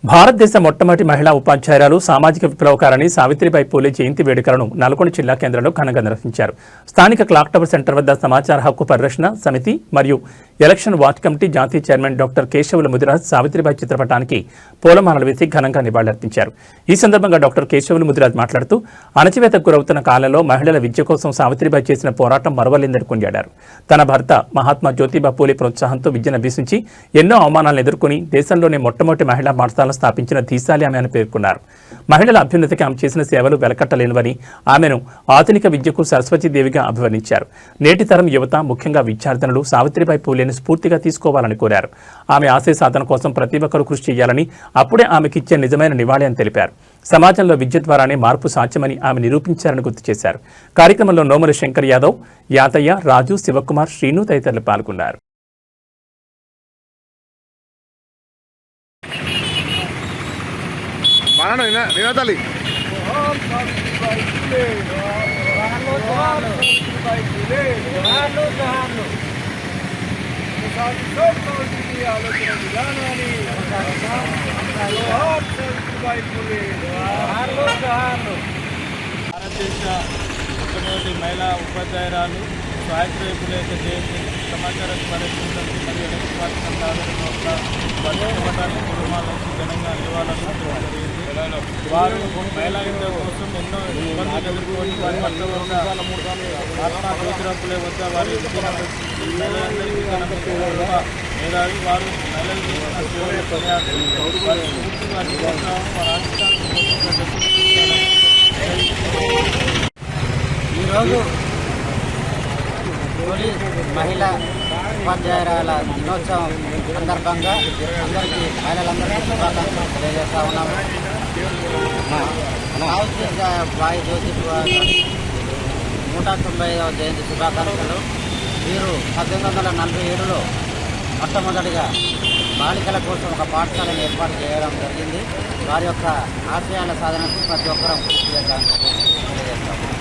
భారతదేశ మొట్టమొదటి మహిళా ఉపాధ్యాయురాలు సామాజిక విప్లవకారిణి సావిత్రిబాయి పూలే జయంతి వేడుకలను నల్గొండ జిల్లా కేంద్రంలో ఘనంగా నిర్వహించారు. స్థానిక క్లాక్ టవర్ సెంటర్ వద్ద సమాచార హక్కు పరిరక్షణ సమితి మరియు ఎలక్షన్ వాచ్ కమిటీ జాతీయ చైర్మన్ డాక్టర్ కేశవుల ముదిరాజ్ సావిత్రిబాయి చిత్రపటానికి పూలమాలలు వేసి ఘనంగా నివాళులర్పించారు. ఈ సందర్భంగా డాక్టర్ కేశవుల ముదిరాజ్ మాట్లాడుతూ అణచివేతకు గురవుతున్న కాలంలో మహిళల విద్య కోసం సావిత్రిబాయి చేసిన పోరాటం మరవలేందని కొనియాడారు. తన భర్త మహాత్మా జ్యోతిబా పూలే ప్రోత్సాహంతో విద్యను అభ్యసించి ఎన్నో అవమానాలను ఎదుర్కొని దేశంలోనే మొట్టమొదటి మహిళా పాఠశాల స్థాపించిన ధీశాలి ఆమె అని పేర్కొన్నారు. మహిళల అభ్యున్నతికి ఆమె చేసిన సేవలు వెలకట్టలేనివని, ఆమెను ఆధునిక విద్యకు సరస్వతీదేవిగా అభివర్ణించారు. నేటి తరం యువత, ముఖ్యంగా విద్యార్థినులు సావిత్రిబాయి పూలేని స్ఫూర్తిగా తీసుకోవాలని కోరారు. ఆమె ఆశయ సాధన కోసం ప్రతి ఒక్కరూ కృషి చేయాలని, అప్పుడే ఆమెకిచ్చే నిజమైన నివాళి అని తెలిపారు. సమాజంలో విద్య ద్వారానే మార్పు సాధ్యమని ఆమె నిరూపించారని గుర్తు చేశారు. కార్యక్రమంలో నోముల శంకర్ యాదవ్, యాతయ్య, రాజు, శివకుమార్, శ్రీను తదితరులు పాల్గొన్నారు. నినాదాలి భారతదేశ మొట్టమొదటి మహిళా ఉపాధ్యాయురాలు సావిత్రిబాయి పూలే యొక్క జయంతి సమాచార పరిరక్షణ మరియు ఎలక్షన్ వాచ్ కమిటీ ఆధ్వర్యంలో కుటుంబాలకు ఘనంగా నివాళులు వారు మహిళా విద్య కోసం ఎన్నో ఇబ్బందులు ఎదుర్కొని వారి పట్ల మహాత్మా జ్యోతిబా పూలే వద్ద వారి మేధావి వారు మహిళలు చేసిన సేవలు కొనియాడుతూ వారి స్ఫూర్తి వారి ప్రోత్సాహం వారి ఆశిష్టాలను ఈరోజు తొలి మహిళా ఉపాధ్యాయురాల దినోత్సవం సందర్భంగా అందరికీ మహిళలందరికీ శుభాకాంక్షలు తెలియజేస్తూ ఉన్నాము. సావిత్రిబాయి జ్యోతిబా 195వ జయంతి శుభాకాంక్షలు. వీరు 1847లో మొట్టమొదటిగా బాలికల కోసం ఒక పాఠశాలను ఏర్పాటు చేయడం జరిగింది. వారి యొక్క ఆశయాల సాధనకు ప్రతి ఒక్కరూ కృషి చేద్దామని తెలియజేస్తాము.